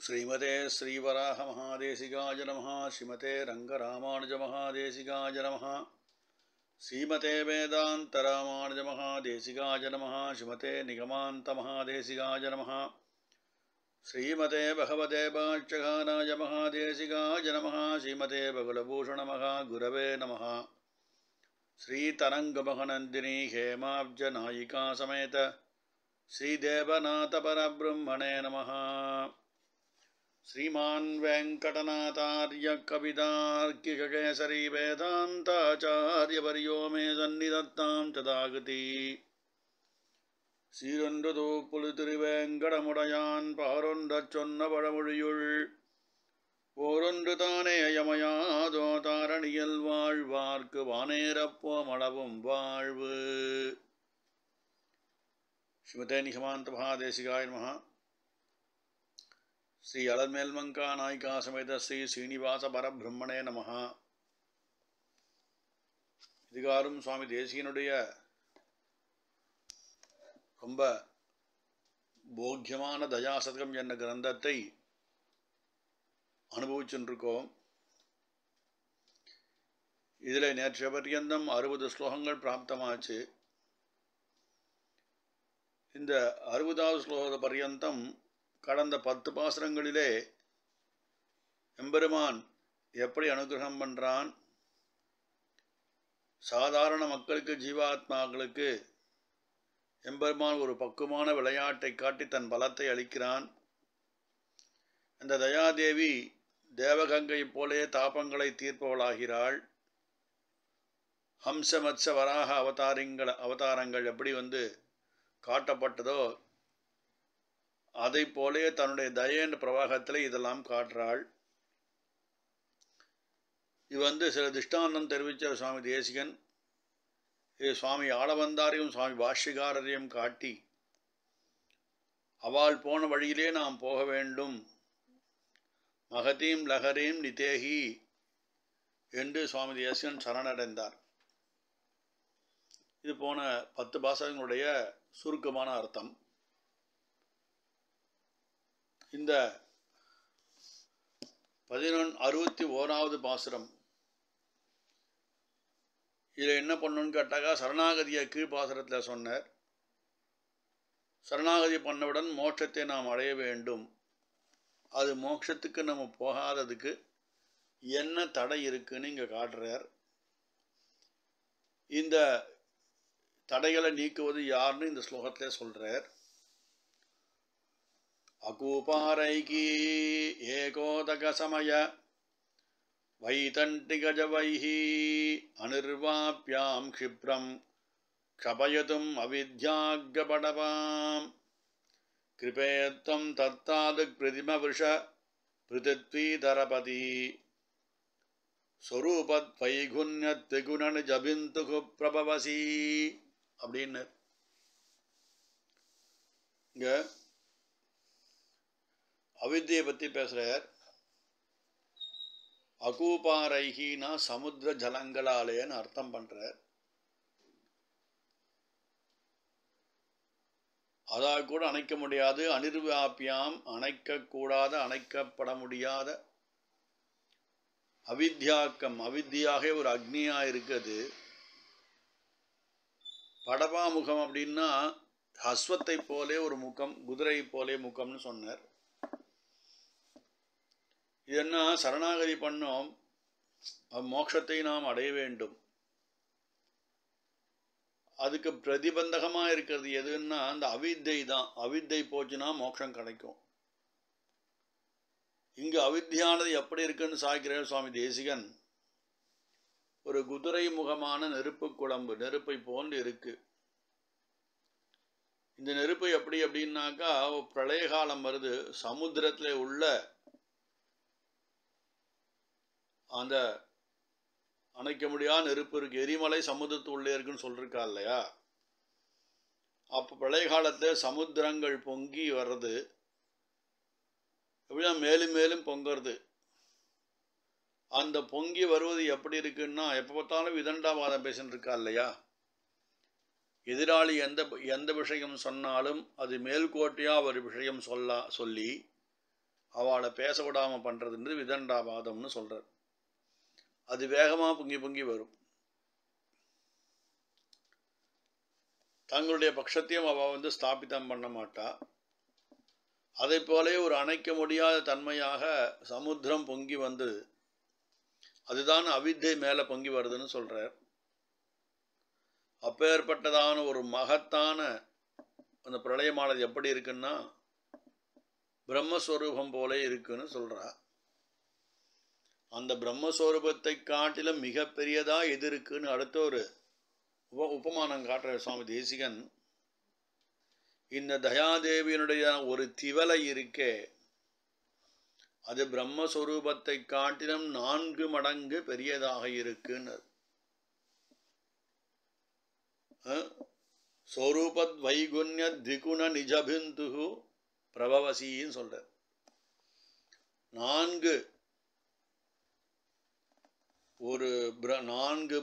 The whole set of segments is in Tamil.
श्रीमते श्रीवराह महादेशिकाय नमः। श्रीमते रंगरामानुज महादेशिकाय नमः। श्रीमते वेदांत रामानुज महादेशिकाय नमः। श्रीमते निगमान्त महादेशिकाय नमः। श्रीमते भगवते भाष्यकाराय महादेशिकाय नमः। श्रीमते बगुलभूषण महागुरवे नमः। श्रीतरंगमहनन्दिनी हेमाब्ज नायिका समेत श्रीदेवनाथ परब्रह्मणे नमः। श्रीमान् वेंकटनाथार्य कवितार्किककेसरी वेदान्ताचार्यवर्यो मे सन्निधत्तां तदागति। சீரொன்றுதோ புலிதிருவேங்கடமுடையான் பாரொன்றச் சொன்ன பழமொழியுள் ஓரொன்று தானே அயமையாதோ தாரணியல் வாழ்வார்க்கு வானேரப்போமளவும் வாழ்வு. ஸ்ரீமதே நிகமாந்த மகாதேசிகாய நமः. ஸ்ரீ அலர்மேல்மங்கா நாயிகா சமேத ஸ்ரீ ஸ்ரீனிவாச பரபிரம்மணே நமः. இதுகாரும் சுவாமி தேசிகனுடைய ரொம்ப போக்கியமான தயாசதகம் என்ற கிரந்தத்தை அனுபவிச்சுருக்கோம். இதில் நேற்றைய பர்யந்தம் 60 ஸ்லோகங்கள் பிராப்தமாச்சு. இந்த 60வது ஸ்லோக பர்யந்தம் கடந்த 10 பாசுரங்களிலே எம்பெருமான் எப்படி அனுகிரகம் பண்ணுறான், சாதாரண மக்களுக்கு ஜீவாத்மாக்களுக்கு எம்பெருமான் ஒரு பக்குவமான விளையாட்டை காட்டி தன் பலத்தை அளிக்கிறான். அந்த தயாதேவி தேவகங்கை போலே தாபங்களை தீர்ப்பவளாகிறாள். ஹம்ச மத்ச வராக அவதாரங்கள் எப்படி காட்டப்பட்டதோ அதை போலே தன்னுடைய தயேன்ற பிரவாகத்தில் இதெல்லாம் காட்டுறாள். இது சில திஷ்டாந்தம் தெரிவித்த சுவாமி தேசிகன் சுவாமி ஆளவந்தாரையும் சுவாமி பாஷ்யகாரரையும் காட்டி அவள் போன வழியிலே நாம் போக வேண்டும், மகதீம் லஹரீம் நிதேகி என்று சுவாமி தேசிகன் சரணடைந்தார். இது போன 10 பாசகங்களுடைய சுருக்கமான அர்த்தம். இந்த 61வது பாசுரம் இதில் என்ன பண்ணணும்னு கேட்டாக்கா, சரணாகதியை கீழ்பாசுரத்தில் சொன்னார். சரணாகதி பண்ணவுடன் மோட்சத்தை நாம் அடைய வேண்டும். அது மோட்சத்துக்கு நம்ம போகாததுக்கு என்ன தடை இருக்குன்னு இங்கே காட்டுறார். இந்த தடைகளை நீக்குவது யாருன்னு இந்த ஸ்லோகத்தில் சொல்கிறார். அகூபாரைகி ஏகோதக சமய வைதண்டிகஜவைஹி அனிர்வாப்யாம் க்ஷிப்ரம் க்ஷபயதும் அவித்யாக்யபடவாம் கிருபேத்வம் தத்தாதுக் பிரதிமவிருஷ பிருதித்வீதரபதி ஸ்வரூபத் வைகுண்யத் திகுணன் ஜபிந்துகு பிரபவசி அப்படின்னு இங்கே அவித்தியை பற்றி பேசுகிறார். அகூபாரைகினா சமுத்திர ஜலங்களாலேன்னு அர்த்தம் பண்ணுறார். அதாக கூட அணைக்க முடியாது. அனிர்வாப்பியாம் அணைக்கக்கூடாத, அணைக்கப்பட முடியாத அவித்யாக்கம், அவித்தியாக ஒரு அக்னியாக இருக்குது. படபாமுகம் அப்படின்னா அஸ்வத்தை போலே ஒரு முகம், குதிரை போலே முகம்னு சொன்னார். இது என்ன, சரணாகதி பண்ணோம், மோட்சத்தை நாம் அடைய வேண்டும். அதுக்கு பிரதிபந்தகமாக இருக்கிறது எதுன்னா அந்த அவித்தை தான். அவித்தை போச்சுன்னா மோட்சம் கிடைக்கும். இங்கு அவித்தியானது எப்படி இருக்குன்னு சாய்க்கிறார் சுவாமி தேசிகன். ஒரு குதிரை முகமான நெருப்பு குழம்பு, நெருப்பை போன்று இருக்கு. இந்த நெருப்பு எப்படி அப்படின்னாக்கா, பிரளய காலம் வருது, சமுத்திரத்தில் உள்ள அந்த அணைக்க முடியாத நெருப்பு இருக்கு. எரிமலை சமுத்திரத்து உள்ளே இருக்குன்னு சொல்லிருக்கா இல்லையா. அப்போ பிரளய காலத்தில் சமுத்திரங்கள் பொங்கி வர்றது, எப்படின்னா மேலும் மேலும் பொங்கிறது. அந்த பொங்கி வருவது எப்படி இருக்குன்னா, எப்போ பார்த்தாலும் விதண்டாவாதம் பேசின்னு இருக்கா இல்லையா. எதிராளி எந்த விஷயம் சொன்னாலும் அது மேல்கோட்டையாக ஒரு விஷயம் சொல்லி அவளை பேச விடாமல் பண்ணுறதுன்றது விதண்டாவாதம்னு சொல்கிறார். அது வேகமாக பொங்கி பொங்கி வரும். தங்களுடைய பட்சத்தையும் அவள் ஸ்தாபிதம் பண்ண மாட்டா. அதை போலே ஒரு அணைக்க முடியாத தன்மையாக சமுத்திரம் பொங்கி வந்து அதுதான் அவித்தை மேலே பொங்கி வருதுன்னு சொல்கிறார். அப்பேற்பட்டதான ஒரு மகத்தான அந்த பிரளயமானது எப்படி இருக்குன்னா பிரம்மஸ்வரூபம் போல இருக்குன்னு சொல்கிறா. அந்த பிரம்மஸ்வரூபத்தை காட்டிலும் மிகப்பெரியதா எது இருக்குன்னு அடுத்த ஒரு உபமானம் காட்டுற சுவாமி தேசிகன். இந்த தயாதேவியினுடைய ஒரு திவலை இருக்கே, அது பிரம்மஸ்வரூபத்தை காட்டிலும் 4 மடங்கு பெரியதாக இருக்குன்னு. ஸ்வரூபத் வைகுண்ய திகுண நிஜபிந்து பிரபவசின்னு சொல்ற. 4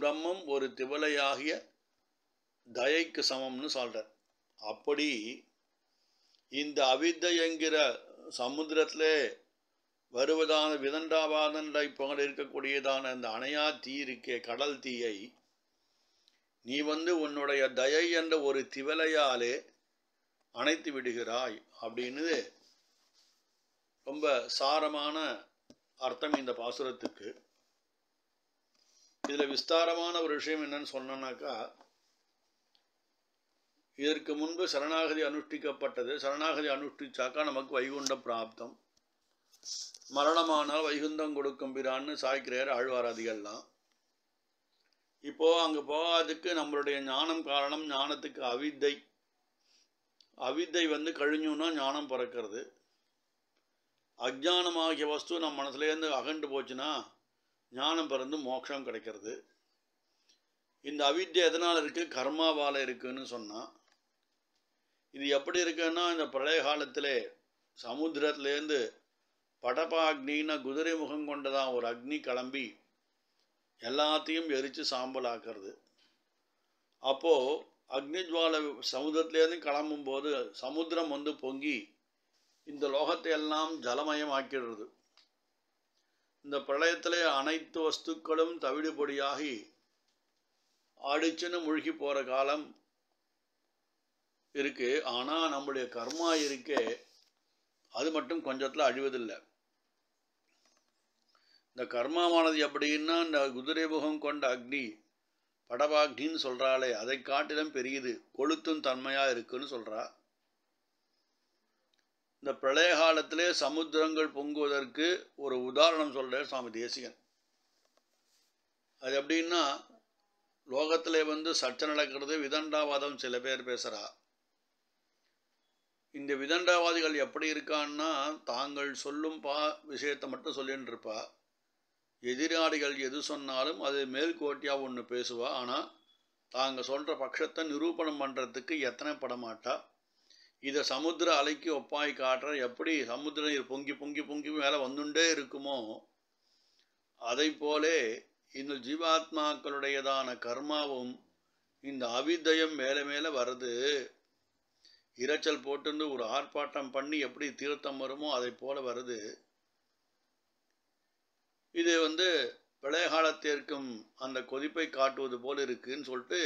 பிரம்மம் ஒரு திவலையாகிய தயைக்கு சமம்னு சொல்ற. அப்படி இந்த அவித்தை என்கிற சமுத்திரத்திலே வருவதான விதண்டாவாதண்டை போல இருக்கக்கூடியதான இந்த அணையா தீ இருக்கே, கடல் தீயை நீ உன்னுடைய தயை என்ற ஒரு திவலையாலே அணைத்து விடுகிறாய் அப்படின்னு ரொம்ப சாரமான அர்த்தம் இந்த பாசுரத்துக்கு. இதில் விஸ்தாரமான ஒரு விஷயம் என்னன்னு சொன்னாக்கா, இதற்கு முன்பு சரணாகதி அனுஷ்டிக்கப்பட்டது. சரணாகதி அனுஷ்டிச்சாக்கா நமக்கு வைகுண்ட பிராப்தம், மரணமானால் வைகுந்தம் கொடுக்கும் பிரான்னு சாய்க்கிறார் ஆழ்வாராதிகள்லாம். இப்போ அங்கே போகாதுக்கு நம்மளுடைய ஞானம் காரணம். ஞானத்துக்கு அவித்தை, அவித்தை கழிஞ்சுன்னா ஞானம் பிறக்கிறது. அஜ்ஞானமாகிய வஸ்து நம்ம மனசுலேருந்து அகண்டு போச்சுன்னா ஞானம் பிறந்து மோட்சம் கிடைக்கிறது. இந்த அவித்தை எதனால் இருக்குது? கர்மாவால் இருக்குன்னு சொன்னால், இது எப்படி இருக்குன்னா, இந்த பழைய காலத்திலே சமுத்திரத்துலேருந்து படபாக்னின்னு குதிரை முகம் கொண்டதான் ஒரு அக்னி கிளம்பி எல்லாத்தையும் எரித்து சாம்பல் ஆக்கிறது. அப்போது அக்னிஜ்வாலை சமுத்திரத்துலேருந்து கிளம்பும்போது சமுத்திரம் பொங்கி இந்த லோகத்தை எல்லாம் ஜலமயம் ஆக்கிடுறது. இந்த பிரளயத்திலே அனைத்து வஸ்துக்களும் தவிடு பொடியாகி அடிச்சுன்னு முழுகி போகிற காலம் இருக்கு. ஆனால் நம்முடைய கர்மா இருக்கே, அது மட்டும் கொஞ்சத்தில் அழிவதில்லை. இந்த கர்மாவானது எப்படின்னா, இந்த குதிரை முகம் கொண்ட அக்னி படபாக்னின்னு சொல்கிறாளே, அதை காட்டிலும் பெரியது, கொளுத்தும் தன்மையாக இருக்குன்னு சொல்கிறா. இந்த பிரளய காலத்திலே சமுத்திரங்கள் பொங்குவதற்கு ஒரு உதாரணம் சொல்கிறார் சுவாமி தேசிகன். அது எப்படின்னா, லோகத்திலே சர்ச்சை நடக்கிறது, விதண்டாவாதம் சில பேர் பேசுகிறா. இந்த விதண்டாவாதிகள் எப்படி இருக்கான்னா, தாங்கள் சொல்லும் விஷயத்தை மட்டும் சொல்லின்னு இருப்பா. எதிராளிகள் எது சொன்னாலும் அது மேல்கோட்டியாக ஒன்று பேசுவா. ஆனால் தாங்கள் சொல்கிற பட்சத்தை நிரூபணம் பண்ணுறதுக்கு எத்தனை படமாட்டா. இதை சமுத்திர அலைக்கு ஒப்பாய் காட்டுற. எப்படி சமுத்திர நீர் பொங்கி பொங்கி பொங்கி மேலே வந்துட்டே இருக்குமோ, அதை போலே இந்த ஜீவாத்மாக்களுடையதான கர்மாவும் இந்த அவிதயம் மேலே மேலே வருது. இரைச்சல் போட்டு ஒரு ஆர்ப்பாட்டம் பண்ணி எப்படி தீர்த்தம் வருமோ அதை போல வருது. இது பழைய காலத்திற்கும் அந்த கொதிப்பை காட்டுவது போல் இருக்குன்னு சொல்லிட்டு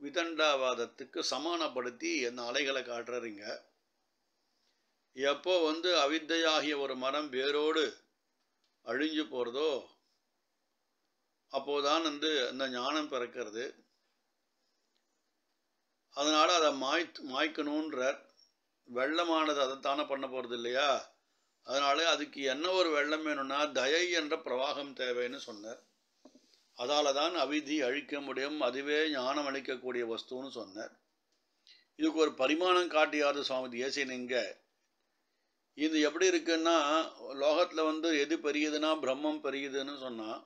விதண்டாவாதத்துக்கு சமானப்படுத்தி அந்த அலைகளை காட்டுறீங்க. எப்போ அவித்தையாகிய ஒரு மரம் வேரோடு அழிஞ்சு போகிறதோ அப்போதான் அந்த ஞானம் பிறக்கிறது. அதனால் அதை மாய்க்கணுன்றார். வெள்ளமானது அதைத்தானே பண்ண போகிறது இல்லையா? அதனால அதுக்கு என்ன ஒரு வெள்ளம் வேணும்னா தயை என்ற பிரவாகம் தேவைன்னு சொன்னார். அதால தான் அவிதி அழிக்க முடியும், அதுவே ஞானம் அளிக்கக்கூடிய வஸ்துன்னு சொன்னார். இதுக்கு ஒரு பரிமாணம் காட்டியாவது சுவாமி தேசிகன் இங்கே. இது எப்படி இருக்குன்னா, லோகத்தில் எது பெரியதுன்னா பிரம்மம் பெரியதுன்னு சொன்னால்,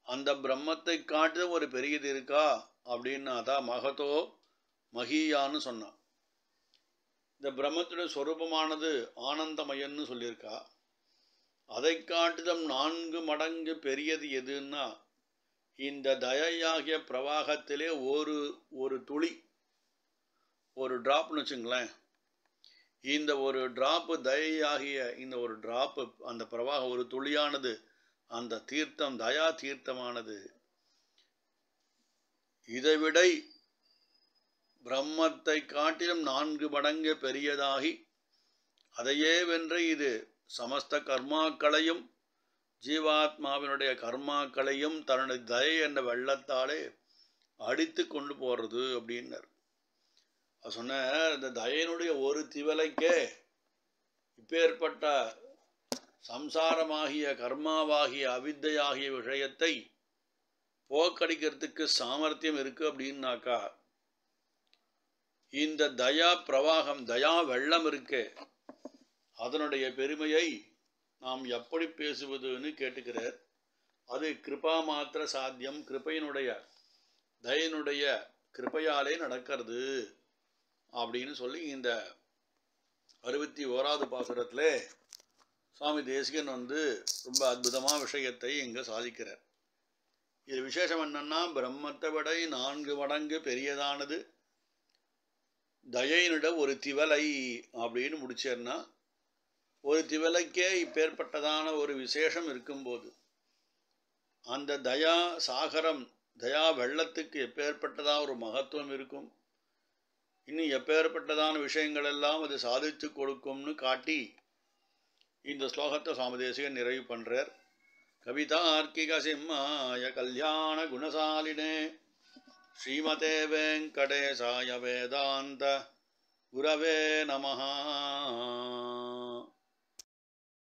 அந்த பிரம்மத்தை காட்டிலும் ஒரு பெரியது இருக்கா அப்படின்னா தான் மகதோ மகியான்னு சொன்னான். இந்த பிரம்மத்துடைய ஸ்வரூபமானது ஆனந்தமயன்னு சொல்லியிருக்கா. அதை காட்டிலும் 4 மடங்கு பெரியது எதுன்னா இந்த தயையாகிய பிரவாகத்திலே ஒரு துளி, ஒரு டிராப்னு வச்சுங்களேன். இந்த ஒரு டிராப்பு தயையாகிய இந்த ஒரு டிராப்பு அந்த பிரவாகம் ஒரு துளியானது அந்த தீர்த்தம் தயா தீர்த்தமானது இதைவிட பிரம்மத்தை காட்டிலும் 4 மடங்கு பெரியதாகி அதையே வென்று இது சமஸ்த கர்மாக்களையும் ஜீவாத்மாவினுடைய கர்மாக்களையும் தன்னுடைய தயை என்ற வெள்ளத்தாலே அடித்து கொண்டு போறது அப்படின்னார். சொன்ன இந்த தயனுடைய ஒரு திவலைக்கே இப்பேற்பட்ட சம்சாரமாகிய கர்மாவாகிய அவித்தையாகிய விஷயத்தை போக்கடிக்கிறதுக்கு சாமர்த்தியம் இருக்கு அப்படின்னாக்கா இந்த தயா பிரவாகம் தயா வெள்ளம் இருக்கே அதனுடைய பெருமையை நாம் எப்படி பேசுவதுன்னு கேட்டுக்கிறார். அது கிருபா மாத்திர சாத்தியம், கிருபையினுடைய தயனுடைய கிருபையாலே நடக்கிறது அப்படின்னு சொல்லி இந்த 61வது பாசுரத்திலே சுவாமி தேசிகன் ரொம்ப அற்புதமான விஷயத்தை இங்கே சாதிக்கிறார். இது விசேஷம் என்னன்னா பிரம்மத்தை விட 4 மடங்கு பெரியதானது தயையினுட ஒரு திவலை அப்படின்னு முடிச்சேன்னா ஒரு திவலைக்கே இப்பேற்பட்டதான ஒரு விசேஷம் இருக்கும்போது அந்த தயா சாகரம் தயா வெள்ளத்துக்கு எப்பேற்பட்டதான் ஒரு மகத்துவம் இருக்கும், இன்னும் எப்பேற்பட்டதான விஷயங்கள் எல்லாம் அது சாதித்து கொடுக்கும்னு காட்டி இந்த ஸ்லோகத்தை சுவாமி தேசிகன் நிறைவு பண்றார். கவிதார்க்கிக சிம்மாய கல்யாண குணசாலினே ஸ்ரீமதே வெங்கடேசாய வேதாந்த குரவே நமஹ.